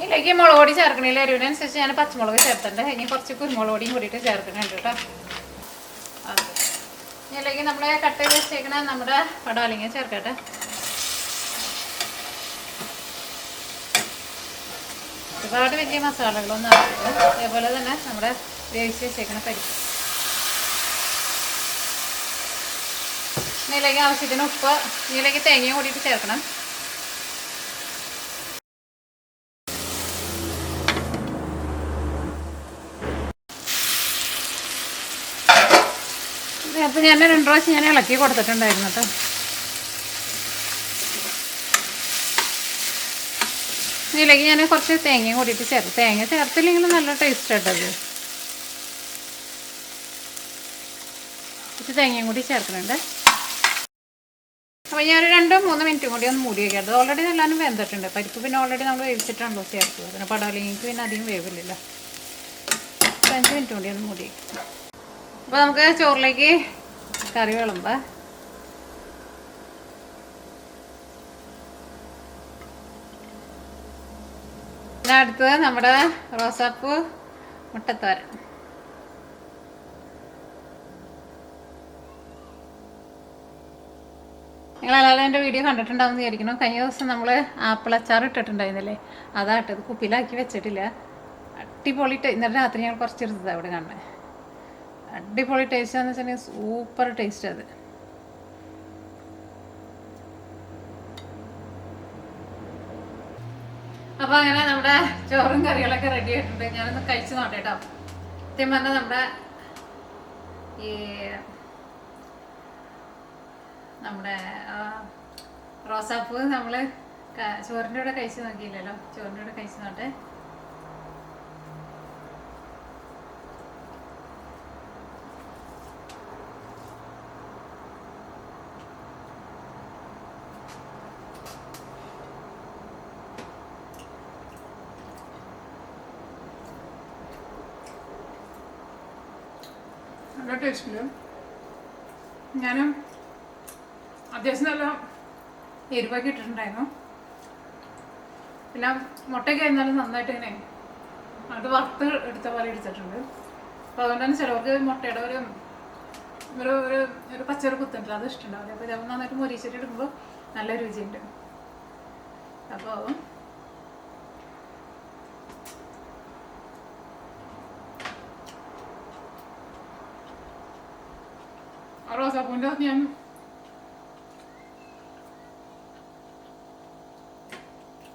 ഇതിലേക്ക് മുളക് പൊടി ചേർക്കണില്ല. എരിവിനനുസരിച്ച് ഞാൻ പച്ചമുളക് ചേർത്തിട്ടുണ്ട്. ഇനി കുറച്ച് കുരുമുളക് പൊടിയും കൂടിയിട്ട് ചേർക്കുന്നുണ്ട് കേട്ടോ. ഓക്കെ, ഇതിലേക്ക് നമ്മൾ കട്ട് ചെയ്ത് വെച്ചേക്കണ നമ്മുടെ പടവലങ്ങ ചേർക്കട്ടെ. ഒരുപാട് വലിയ മസാലകളൊന്നും ആവശ്യമില്ല. അതേപോലെ തന്നെ നമ്മുടെ വേവിച്ച് വെച്ചേക്കണ പരിപ്പ് ഇതിലേക്ക് ആവശ്യത്തിന് ഉപ്പ്, ഇതിലേക്ക് തേങ്ങയും കൂടിയിട്ട് ചേർക്കണം. നേരത്തെ ഞാൻ 2 പ്രാവശ്യം ഞാൻ ഇളക്കി കൊടുത്തിട്ടുണ്ടായിരുന്നു കേട്ടോ. ഇതിലേക്ക് ഞാൻ കുറച്ച് തേങ്ങയും കൂടിയിട്ട് ചേർത്ത്. തേങ്ങ ചേർത്തില്ലെങ്കിലും നല്ല ടേസ്റ്റ് ആയിട്ടത്. കുറച്ച് തേങ്ങയും കൂടി ചേർക്കുന്നുണ്ട്. അപ്പോൾ ഞാൻ 2-3 മിനിറ്റും കൂടി ഒന്ന് മൂടി വയ്ക്കാം. അത് ഓൾറെഡി എല്ലാവരും വെന്തിട്ടുണ്ട്. പരിപ്പ് പിന്നെ ഓൾറെഡി നമ്മൾ വേവിച്ചിട്ടാണല്ലോ ചേർക്കുക. പിന്നെ പടവലങ്ങിക്ക് പിന്നെ അധികം വേവില്ലല്ലോ. 5 മിനിറ്റ് കൂടി ഒന്ന് മൂടി വയ്ക്കാം. അപ്പോൾ നമുക്ക് ചോറിലേക്ക് കറി വിളമ്പാം. പിന്നെ അടുത്തത് നമ്മുടെ റോസാപ്പൂ മുട്ടത്തോരൻ. നിങ്ങളെല്ലാവരും എൻ്റെ വീഡിയോ കണ്ടിട്ടുണ്ടാവുമെന്ന് വിചാരിക്കണം. കഴിഞ്ഞ ദിവസം നമ്മൾ ആപ്പിൾ അച്ചാർ ഇട്ടിട്ടുണ്ടായിരുന്നില്ലേ, അതാട്ടത് കുപ്പിയിലാക്കി വെച്ചിട്ടില്ല. അടിപൊളി ഇന്നലെ രാത്രി ഞങ്ങൾ കുറച്ചെടുത്തത് അവിടെ കാണുന്നത്. അടിപൊളി ടേസ്റ്റാന്ന് വെച്ചിട്ടുണ്ടെങ്കിൽ സൂപ്പർ ടേസ്റ്റ് അത്. അപ്പോൾ അങ്ങനെ നമ്മുടെ ചോറും കറികളൊക്കെ റെഡി ആയിട്ടുണ്ട്. ഞാനൊന്ന് കഴിച്ച് നോട്ടെ കേട്ടോ. സത്യം പറഞ്ഞാൽ നമ്മുടെ റോസാപ്പൂ നമ്മൾ ചോറിൻ്റെ കൂടെ കഴിച്ച് നോക്കിയില്ലല്ലോ. ചോറിൻ്റെ കൂടെ കഴിച്ച് നോട്ടെ. നല്ല ടേസ്റ്റുണ്ട്. ഞാനും അത്യാവശ്യം നല്ല എരിവൊക്കെ ഇട്ടിട്ടുണ്ടായിരുന്നു. പിന്നെ മുട്ടയൊക്കെ ആയിരുന്നാലും നന്നായിട്ട് ഇങ്ങനെ അത് വറുത്ത് എടുത്ത പോലെ എടുത്തിട്ടുണ്ട്. അപ്പോൾ അതുകൊണ്ട് തന്നെ ചിലവർക്ക് മുട്ടയുടെ ഒരു പച്ചറി കുത്തുണ്ടല്ലോ, അത് ഇഷ്ടമുണ്ടാവില്ല. അപ്പോൾ ഇത് നന്നായിട്ട് മൊരിച്ചിട്ട് എടുക്കുമ്പോൾ നല്ല രുചിയുണ്ട്. അപ്പോൾ റോസാപ്പൂവിൻ്റെ ഞാൻ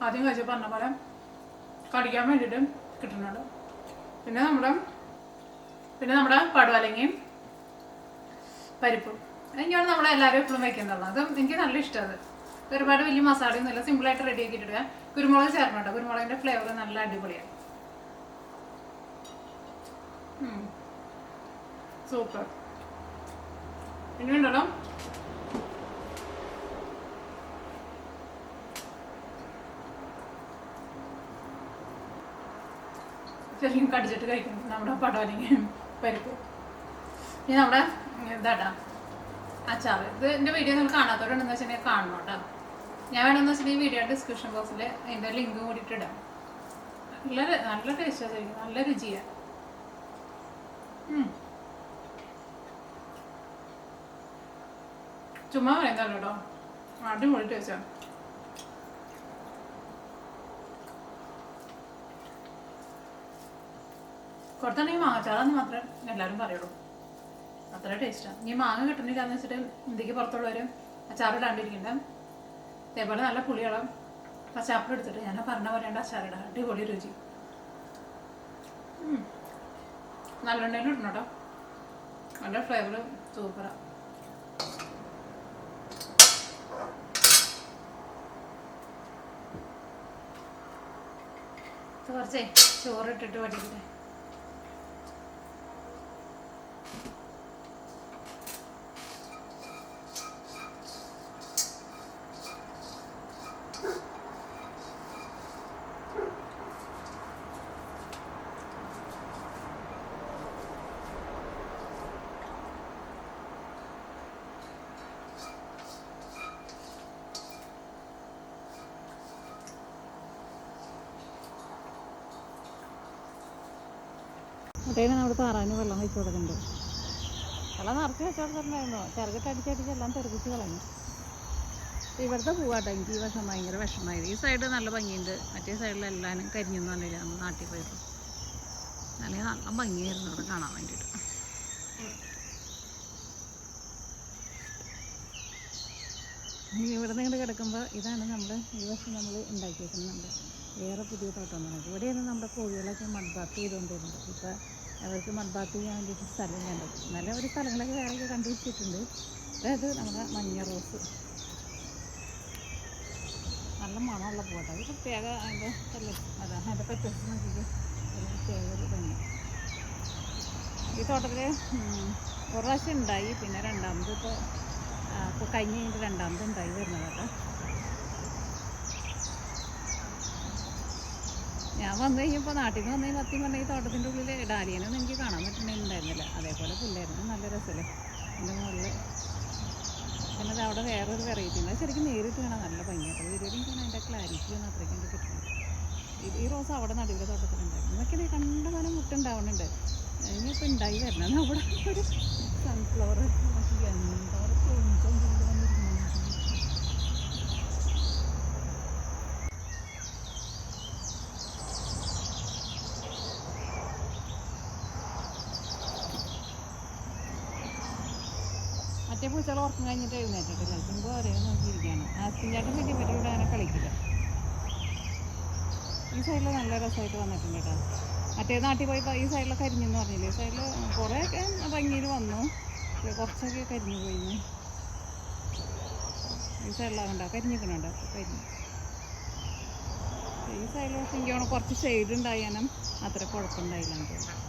ആദ്യം കഴിച്ച് പറഞ്ഞ പോലെ കടിക്കാൻ വേണ്ടിയിട്ട് കിട്ടുന്നുണ്ട്. പിന്നെ നമ്മുടെ പടവലങ്ങയും പരിപ്പും എനിക്കാണ് നമ്മളെല്ലാവരും എപ്പോഴും വയ്ക്കുന്നുള്ളത്. അതും എനിക്ക് നല്ല ഇഷ്ടമാണ്. ഒരുപാട് വലിയ മസാലയൊന്നുമില്ല, സിമ്പിളായിട്ട് റെഡി ആക്കിയിട്ടിടുക. കുരുമുളക് ചേർക്കണുണ്ട്. കുരുമുളകിൻ്റെ ഫ്ലേവർ നല്ല അടിപൊളിയാണ്. സൂപ്പർ. ഇനി ഉണ്ടല്ലോ ശരിക്കും കടിച്ചിട്ട് കഴിക്കണം നമ്മുടെ പടവലങ്ങയും പരിപ്പ്. ഇനി നമ്മുടെ ഇതാട്ടാ അച്ചാർ. ഇത് എൻ്റെ വീഡിയോ നിങ്ങൾ കാണാത്തവരുണ്ടെന്ന് വെച്ചിട്ടുണ്ടെങ്കിൽ കാണണം കേട്ടോ. ഞാൻ വേണമെന്ന് വെച്ചിട്ടുണ്ടെങ്കിൽ വീഡിയോ ഡിസ്ക്രിപ്ഷൻ ബോക്സിൽ അതിൻ്റെ ലിങ്ക് കൂടിയിട്ട് ഇടാം. നല്ല ടേസ്റ്റാണ് ശരിക്കും, നല്ല രുചിയാണ്. ചുമ്മാ പറയുന്നല്ലോ കേട്ടോ, അടിപൊളി ടേസ്റ്റാണ്. കുറച്ചാണെങ്കിൽ മാങ്ങാച്ചാറാന്ന് മാത്രമേ എല്ലാവരും പറയുള്ളൂ. അത്ര ടേസ്റ്റാണ്. ഇനി മാങ്ങ കിട്ടണില്ല എന്ന് വെച്ചിട്ട് ഇന്ത്യക്ക് പുറത്തുള്ളവരും അച്ചാറിടാണ്ടിരിക്കണ്ട. അതേപോലെ നല്ല പുളിയളം പച്ചാപ്പിൾ എടുത്തിട്ട് ഞാൻ പറഞ്ഞ പോലെയുണ്ട് അച്ചാറിടാം. അടിപൊളി രുചി. നല്ലെണ്ണയിലും ഇടണം കേട്ടോ, നല്ല ഫ്ലേവർ സൂപ്പറാണ്. കുറച്ചേ ചോറിട്ടിട്ട് പഠിക്കട്ടെ. അട്ടേന് നമ്മുടെ താറാവിന് വെള്ളം വെച്ച് കൊടുക്കുന്നുണ്ട്. വെള്ളം നിറച്ച് വെച്ച് കൊടുത്തിട്ടുണ്ടായിരുന്നു. ചിറകിട്ട് അടിച്ചെല്ലാം തെറിപ്പിച്ച് കളഞ്ഞു. ഇവിടുത്തെ പൂവാട്ടോ എനിക്ക് ഈ വർഷം ഭയങ്കര വിഷമമായത്. ഈ സൈഡ് നല്ല ഭംഗിയുണ്ട്, മറ്റേ സൈഡിലെല്ലാവരും കരിഞ്ഞെന്ന് പറഞ്ഞില്ല നമ്മൾ നാട്ടിൽ പോയപ്പോൾ. അല്ലെങ്കിൽ നല്ല ഭംഗിയായിരുന്നു അവിടെ കാണാൻ വേണ്ടിയിട്ട്. ഇവിടെ നിന്ന് കിടക്കുമ്പോൾ ഇതാണ് നമ്മൾ ഈ വർഷം നമ്മൾ ഉണ്ടാക്കിയേക്കുന്നുണ്ട്. വേറെ പുതിയ തോട്ടം നമുക്ക് ഇവിടെയാണ് നമ്മുടെ കോഴികളൊക്കെ മൺപാത്ത് ചെയ്തുകൊണ്ടിരുന്നത്. ഇപ്പോൾ അവർക്ക് മൺപാത്ത് ചെയ്യാൻ വേണ്ടിയിട്ട് സ്ഥലം കണ്ടത്. നല്ല ഒരു സ്ഥലങ്ങളൊക്കെ വേറെയൊക്കെ കണ്ടുപിടിച്ചിട്ടുണ്ട്. അതായത് നമ്മുടെ മഞ്ഞ റോസ് നല്ല മണമുള്ള പോട്ടെ. അത് പ്രത്യേക അതിൻ്റെ അതാ അതിൻ്റെ പെറ്റൽസ് നോക്കിയിട്ട് ഒരു പ്രത്യേക ഒരു ഭംഗി. ഈ തോട്ടത്തിൽ ഒരു പ്രാവശ്യം ഉണ്ടായി, പിന്നെ രണ്ടാമത് ഇപ്പോൾ കഴിഞ്ഞ് കഴിഞ്ഞിട്ട് രണ്ടാമത് ഉണ്ടായി വരുന്നത് കേട്ടോ. ഞാൻ വന്നു കഴിഞ്ഞപ്പോൾ നാട്ടിൽ നിന്ന് വന്നു കഴിഞ്ഞാൽ സത്യം പറഞ്ഞാൽ ഈ തോട്ടത്തിൻ്റെ ഉള്ളിൽ ഡാലിയനൊന്നും എനിക്ക് കാണാൻ പറ്റുന്നുണ്ടായിരുന്നില്ല. അതേപോലെ പുല്ലായിരുന്നു, നല്ല രസമല്ലേ എൻ്റെ മുകളിൽ. പിന്നെ അത് അവിടെ വേറൊരു വെറൈറ്റി ഉണ്ട്. ശരിക്കും നേരിട്ട് കാണാൻ നല്ല ഭംഗിയായിട്ട് വീഡിയോയിലും കാണാൻ അതിൻ്റെ ക്ലാരിറ്റി ഒന്നും അത്രയ്ക്ക് എനിക്ക് കിട്ടുന്നത്. ഈ റോസ് അവിടെ നടുവിലെ തോട്ടത്തിലുണ്ടായിരുന്നു. ഇതൊക്കെ കണ്ടമാനം മുട്ടുണ്ടാവുന്നുണ്ട്. ഇനിയിപ്പോൾ ഉണ്ടായി വരണം. അവിടെ ഒരു സൺഫ്ലവർ എന്താ കൊഞ്ചം കൊണ്ട് വന്നിരിക്കുന്നു. മറ്റേ പൂച്ചകൾ ഉറക്കം കഴിഞ്ഞിട്ട് എഴുന്നേറ്റിട്ടില്ല. ചിമ്പ് ഒരേ നോക്കിയിരിക്കുകയാണ്. ആസ്പിഞ്ചാട്ടും പിന്നെ ഇവരുടെ അങ്ങനെ കളിക്കില്ല. ഈ സൈഡിൽ നല്ല രസമായിട്ട് വന്നിട്ടുണ്ട് കേട്ടോ. മറ്റേ നാട്ടിൽ പോയി ഈ സൈഡിലൊക്കെ കരിഞ്ഞെന്ന് പറഞ്ഞില്ലേ. ഈ സൈഡിൽ കുറേയൊക്കെ ഭംഗിയിൽ വന്നു, കുറച്ചൊക്കെ കരിഞ്ഞു പോയിന്ന്. ഈ സൈഡിലാകണ്ട കരിഞ്ഞിക്കണുണ്ട്, കരിഞ്ഞു. ഈ സൈഡിൽ പക്ഷേ എനിക്ക് കുറച്ച് ഷെയ്ഡ് ഉണ്ടായാലും അത്ര കുഴപ്പമുണ്ടായില്ല എന്ന് തോന്നുന്നു.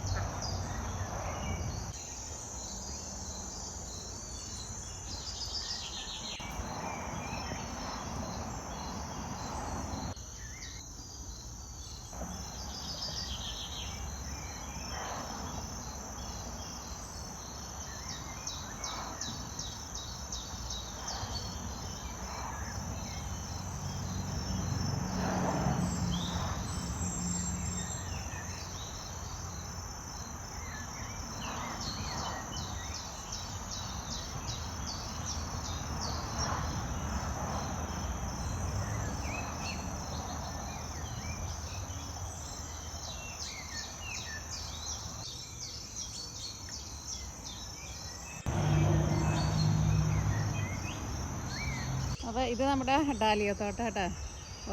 അപ്പോൾ ഇത് നമ്മുടെ ഡാലിയ തോട്ടം കേട്ടോ.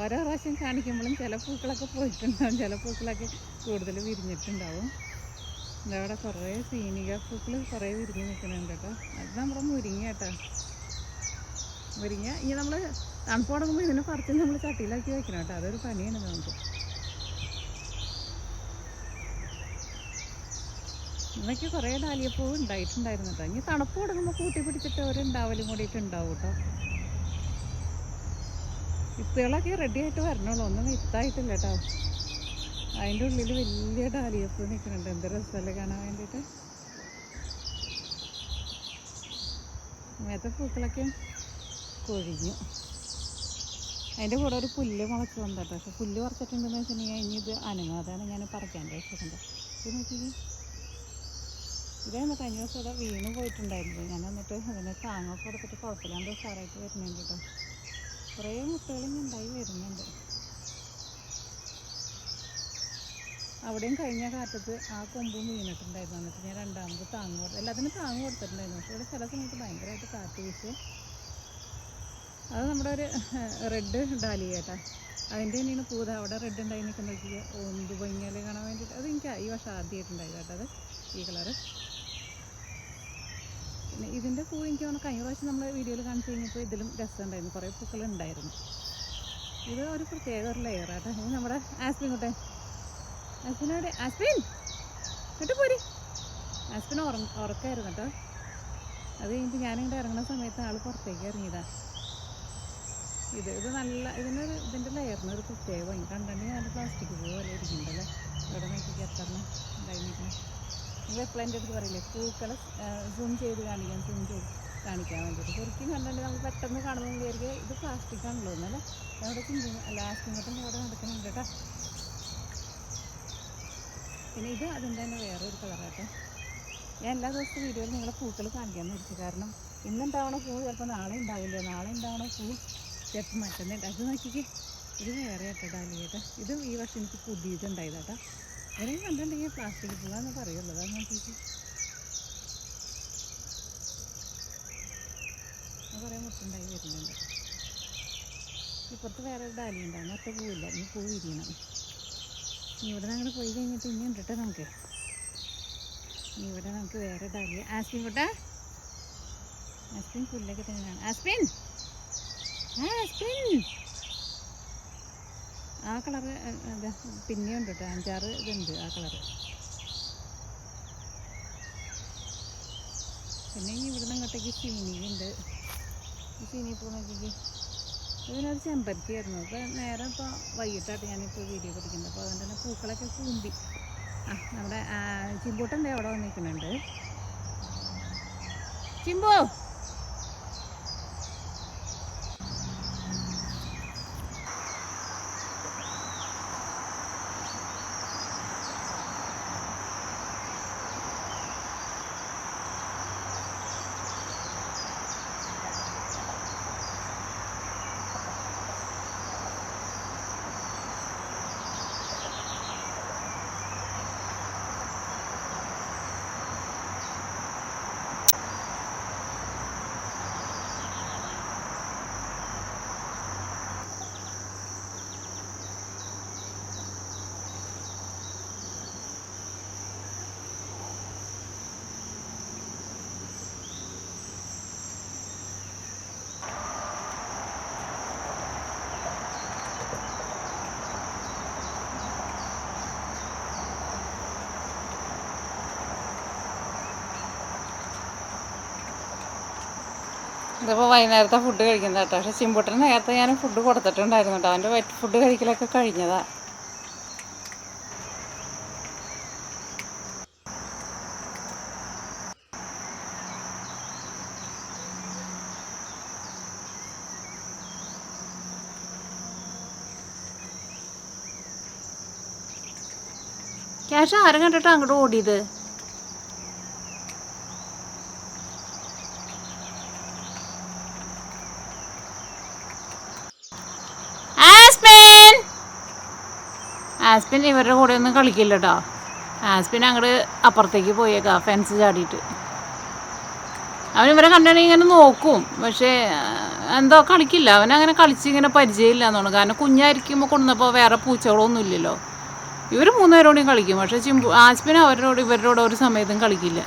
ഓരോ പ്രാവശ്യം കാണിക്കുമ്പോഴും ചില പൂക്കളൊക്കെ പോയിട്ടുണ്ടാവും, ചില പൂക്കളൊക്കെ കൂടുതൽ വിരിഞ്ഞിട്ടുണ്ടാവും. ഇതവിടെ കുറേ സീനിക പൂക്കൾ കുറേ വിരിഞ്ഞ് നിൽക്കുന്നുണ്ട് കേട്ടോ. അത് നമ്മുടെ മുരിങ്ങ കേട്ടോ. മുരിങ്ങ ഇനി നമ്മൾ തണുപ്പ് തുടങ്ങുമ്പോൾ ഇതിനെ പറിച്ച് നമ്മൾ ചട്ടിയിലാക്കി വെക്കണം കേട്ടോ. അതൊരു പണിയാണ് നമുക്ക്. ഇന്നൊക്കെ കുറേ ഡാലിയപ്പൂ ഉണ്ടായിട്ടുണ്ടായിരുന്നു കേട്ടോ. ഇനി തണുപ്പ് തുടങ്ങുമ്പോൾ കൂട്ടി പിടിച്ചിട്ട് ഒരു ഉണ്ടാവലും കൂടിയിട്ട് ഉണ്ടാവും കേട്ടോ. വിത്തുകളൊക്കെ റെഡി ആയിട്ട് വരണുള്ളൂ, ഒന്നും വിത്തായിട്ടില്ല കേട്ടോ. അതിൻ്റെ ഉള്ളിൽ വലിയ ഡാലിയപ്പൂ നിൽക്കുന്നുണ്ട്. എന്ത് രസമല്ലേ കാണാൻ വേണ്ടിയിട്ട്. മേത്തെ പൂക്കളൊക്കെ കൊഴിഞ്ഞു. അതിൻ്റെ കൂടെ ഒരു പുല്ല് മുളച്ച് വന്നിട്ട്. പക്ഷെ പുല്ല് പറിച്ചിട്ടുണ്ടെന്ന് വെച്ചിട്ടുണ്ടെങ്കിൽ ഇനി ഇത് അനങ്ങാതാണ് ഞാൻ പറിക്കാൻ വെച്ചിട്ടുണ്ട്. ഇത് നോക്കി, ഇതായിരുന്നു കഴിഞ്ഞ ദിവസം ഇവിടെ വീണ് പോയിട്ടുണ്ടായിരുന്നത്. ഞാൻ വന്നിട്ട് അതിനെ താങ്ങൊക്കെ കൊടുത്തിട്ട് കുഴപ്പമില്ലാണ്ട് ഉഷാറായിട്ട് വരുന്നുണ്ട് കേട്ടോ. കുറേ മുട്ടകളും ഉണ്ടായി വരുന്നുണ്ട്. അവിടെയും കഴിഞ്ഞ കാറ്റത്ത് ആ കൊമ്പും വീണിട്ടുണ്ടായിരുന്നു. എന്നിട്ട് ഞാൻ രണ്ടാമത് എല്ലാത്തിനും താങ്ങ് കൊടുത്തിട്ടുണ്ടായിരുന്നു. പക്ഷേ ഇവിടെ ചില സമയത്ത് ഭയങ്കരമായിട്ട് കാറ്റ് വീശ്. അത് നമ്മുടെ ഒരു റെഡ് ഡാലിയ കേട്ടോ. അതിൻ്റെ തന്നെയാണ് പൂത. അവിടെ റെഡ് ഉണ്ടായി നിൽക്കുന്നത് ഒന്ത് ഭംഗിയാലേ കാണാൻ വേണ്ടിയിട്ട്. അത് എനിക്ക് ഈ വർഷം ആദ്യമായിട്ടുണ്ടായത് കേട്ടോ. അത് ഈ കളറ്. പിന്നെ ഇതിൻ്റെ പൂ എനിക്ക് തോന്നുന്നു കഴിഞ്ഞ പ്രാവശ്യം നമ്മൾ വീഡിയോയിൽ കാണിച്ചു കഴിഞ്ഞപ്പോൾ ഇതിലും രസമുണ്ടായിരുന്നു, കുറേ പൂക്കളുണ്ടായിരുന്നു. ഇത് ഒരു പ്രത്യേക ഒരു ലെയറാട്ടോ. ഇത് നമ്മുടെ ആസ്പിൻ കുട്ടെ, ആസ്പിനോടെ ആസ്പിൻ കേട്ടോ പോരി. ആസ്പിൻ ഉറക്കായിരുന്നു കേട്ടോ. അത് കഴിഞ്ഞിട്ട് ഞാനിവിടെ ഇറങ്ങുന്ന സമയത്ത് ആൾ പുറത്തേക്ക് ഇറങ്ങിയതാണ്. ഇത് നല്ല ഇതിൻ്റെ ലെയറിന് ഒരു പ്രത്യേക ഭംഗി. കണ്ടിട്ടുണ്ടെങ്കിൽ നല്ല പ്ലാസ്റ്റിക് പൂ പോലെ ഇരിക്കുന്നുണ്ടല്ലേ. ഇവിടെ നോക്കിയിട്ട് എത്ര ഉണ്ടായി നിൽക്കണം. നിങ്ങൾ എപ്പോഴും എൻ്റെ അടുത്ത് പറയില്ലേ പൂക്കളെ സൂം ചെയ്ത് കാണിക്കാൻ വേണ്ടിയിട്ട്. ശരിക്കും കണ്ടിട്ടുണ്ടെങ്കിൽ നമ്മൾ പെട്ടെന്ന് കാണുമ്പോൾ വിചാരിക്കുക ഇത് പ്ലാസ്റ്റിക് ആണല്ലോ എന്നല്ലേ. അവിടെ ലാസ്റ്റിങ്ങോട്ടും അവിടെ നടക്കുന്നുണ്ട് കേട്ടോ. പിന്നെ ഇത് അതിൻ്റെ തന്നെ വേറൊരു കളറാട്ടോ. ഞാൻ എല്ലാ ദിവസവും വീഡിയോയിൽ നിങ്ങളെ പൂക്കൾ കാണിക്കാമെന്ന് വെച്ചു. കാരണം ഇന്നുണ്ടാവണ പൂ ചിലപ്പോൾ നാളെ ഉണ്ടാവില്ല, നാളെ ഉണ്ടാവണ പൂ ചിലപ്പോൾ മറ്റന്നുണ്ട്. അത് നോക്കിക്കേ, ഇത് വേറെ കേട്ടോ ഡാലിയേട്ടാ. ഇത് ഈ വർഷം എനിക്ക് പുതിയതുണ്ടായതാട്ടോ. ഇവരെ കണ്ടിട്ടുണ്ടെങ്കിൽ പ്ലാസ്റ്റിക് പൂവാന്ന് പറയുള്ളൂ. അത് നോക്കിയിട്ട് കുറേ മുട്ടുണ്ടായി വരുന്നുണ്ട്. ഇപ്പുറത്ത് വേറെ ഒരു ഡാലി ഉണ്ടാകും, ഒറ്റ പൂവില്ല, ഇനി പൂ വിരിയണം. ഇവിടെ നിന്ന് അങ്ങോട്ട് പോയി കഴിഞ്ഞിട്ട് ഇനി ഉണ്ടിട്ട് നമുക്ക് ഇവിടെ നമുക്ക് വേറെ ഡാലിയ. ആസ്പിൻ കൂട്ടാ, ആസ്പിൻ പുല്ലൊക്കെ തന്നെയാണ്. ആസ്പിൻ ആസ്പിൻ ആ കളറ് പിന്നെ ഉണ്ട് കേട്ടോ, 5-6 ഇതുണ്ട് ആ കളറ്. പിന്നെ ഇവിടെ നിന്ന് അങ്ങോട്ടേക്ക് ചീനിയുണ്ട്. ഈ ചീനി പൂ നോക്കിക്ക്, ഇതിനൊരു ചെമ്പരത്തിയായിരുന്നു. അപ്പോൾ നേരെ ഇപ്പോൾ വൈകിട്ടായിട്ട് ഞാനിപ്പോൾ വീഡിയോ പിടിക്കുന്നത്. അപ്പോൾ അതുകൊണ്ട് തന്നെ പൂക്കളൊക്കെ കൂമ്പി. നമ്മുടെ ചിമ്പൂട്ടൻ്റെ അവിടെ വന്നിരിക്കുന്നുണ്ട്. ചിമ്പു ഇതിപ്പോൾ വൈകുന്നേരത്തെ ഫുഡ് കഴിക്കുന്നത് കേട്ടോ. പക്ഷേ ചിമ്പൂട്ടന് നേരത്തെ ഞാൻ ഫുഡ് കൊടുത്തിട്ടുണ്ടായിരുന്നു കേട്ടോ. അവൻ്റെ ഫുഡ് കഴിക്കലൊക്കെ കഴിഞ്ഞതാണ്. ക്യാഷ് ആരും കണ്ടിട്ട് അങ്ങോട്ട് ഓടിയത്. ആസ്പിൻ ഇവരുടെ കൂടെ ഒന്നും കളിക്കില്ല കേട്ടോ. ആസ്പിൻ അങ്ങോട്ട് അപ്പുറത്തേക്ക് പോയേക്കാം, ഫെൻസ് ചാടിയിട്ട്. അവൻ ഇവരെ കണ്ടിട്ടുണ്ടെങ്കിൽ ഇങ്ങനെ നോക്കും, പക്ഷേ എന്തോ കളിക്കില്ല. അവനങ്ങനെ കളിച്ചിങ്ങനെ പരിചയമില്ല എന്നാണ്. കാരണം കുഞ്ഞായിരിക്കുമ്പോൾ കൊണ്ടുവന്നപ്പോൾ വേറെ പൂച്ചകളൊന്നും ഇല്ലല്ലോ. ഇവർ 3 പേരോടെയും കളിക്കും, പക്ഷേ ആസ്പിൻ ഇവരോട് ഒരു സമയത്തും കളിക്കില്ല.